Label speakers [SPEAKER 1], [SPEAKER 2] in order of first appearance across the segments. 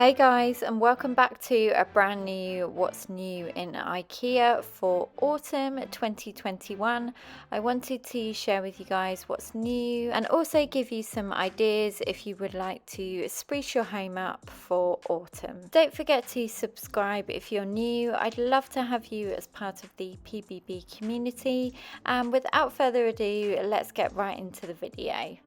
[SPEAKER 1] Hey guys, and welcome back to a brand new What's New in IKEA for autumn 2021. I wanted to share with you guys what's new and also give you some ideas if you would like to spruce your home up for autumn. Don't forget to subscribe if you're new. I'd love to have you as part of the PBB community. And without further ado, let's get right into the video.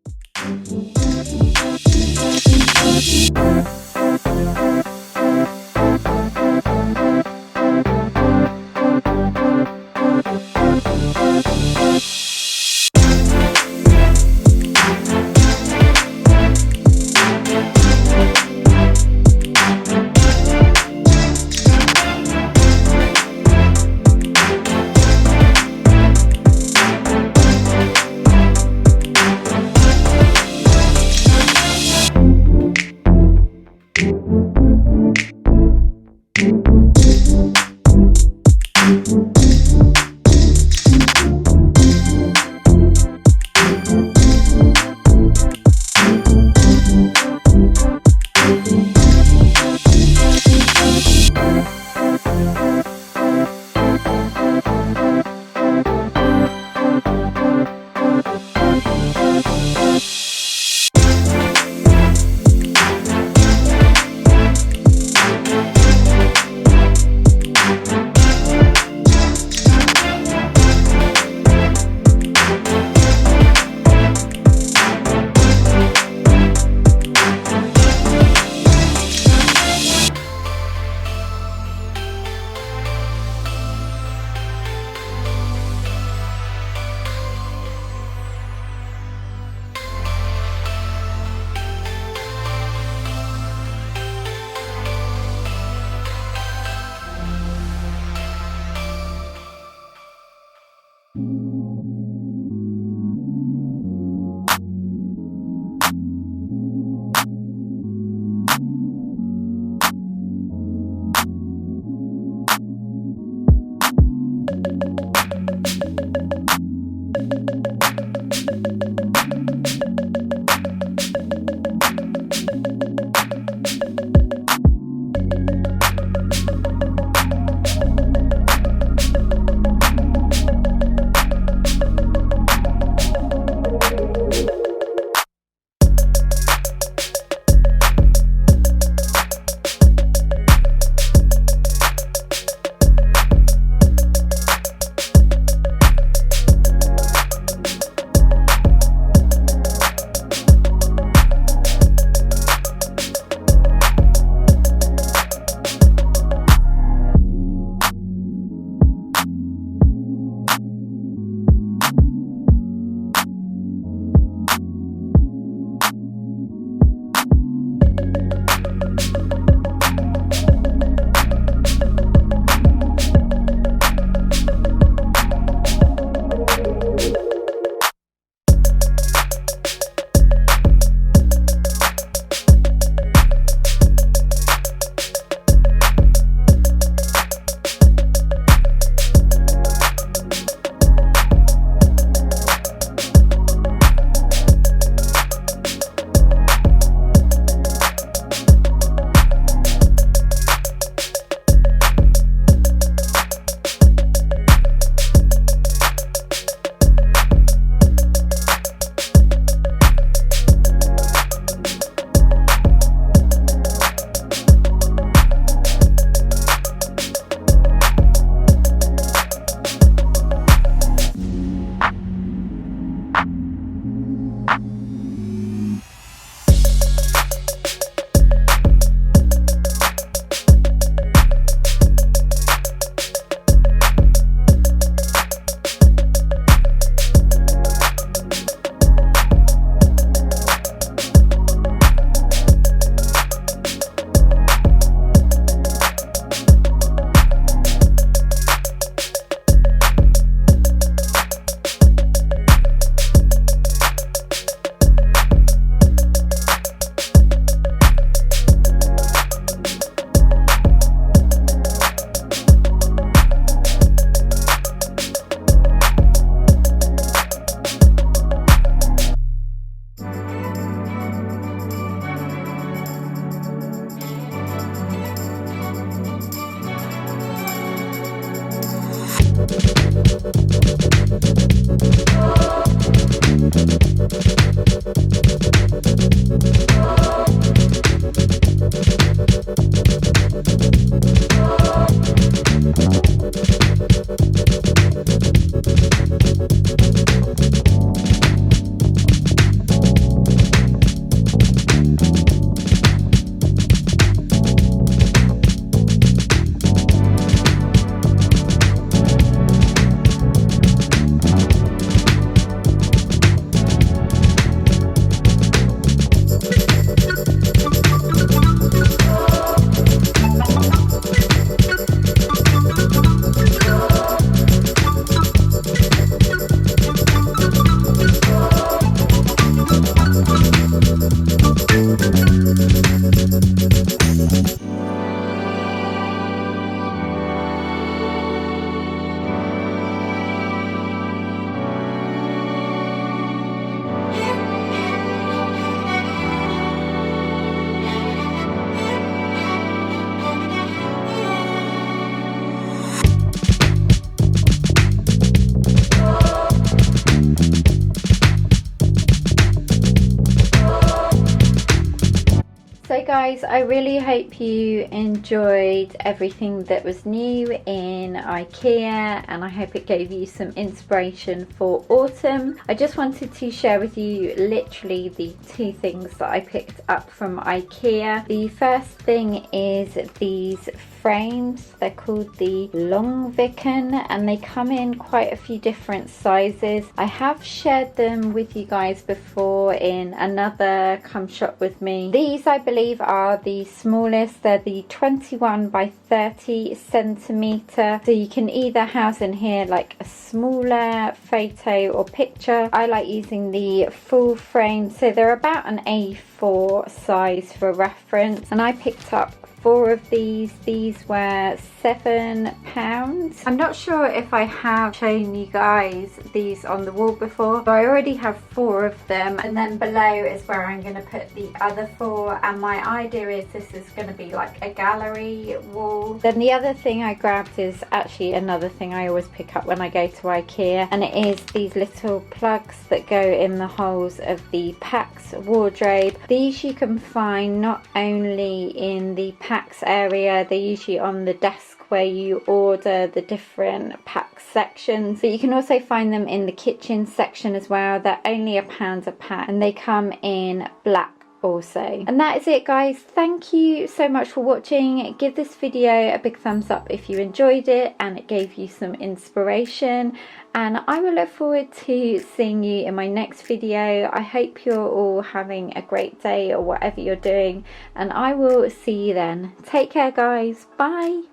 [SPEAKER 1] So guys, I really hope you enjoyed everything that was new in IKEA, and I hope it gave you some inspiration for autumn. I just wanted to share with you literally the two things that I picked up from IKEA. The first thing is these frames. They're called the Långviken and they come in quite a few different sizes. I have shared them with you guys before in another Come Shop With Me. These I believe are the smallest. They're the 21 by 30 centimeter. So you can either house in here like a smaller photo or picture. I like using the full frame, so they're about an A4 size for reference, and I picked up 4 of these. These were £7. I'm not sure if I have shown you guys these on the wall before, but I already have 4 of them, and then below is where I'm going to put the other 4, and my idea is this is going to be like a gallery wall. Then the other thing I grabbed is actually another thing I always pick up when I go to IKEA, and it is these little plugs that go in the holes of the PAX wardrobe. These you can find not only in the PAX area, they're usually on the desk where you order the different PAX sections, but you can also find them in the kitchen section as well. They're only £1 a pack and they come in black also. And that is it guys. Thank you so much for watching. Give this video a big thumbs up if you enjoyed it and it gave you some inspiration, and I will look forward to seeing you in my next video. I hope you're all having a great day or whatever you're doing, and I will see you then. Take care guys. Bye.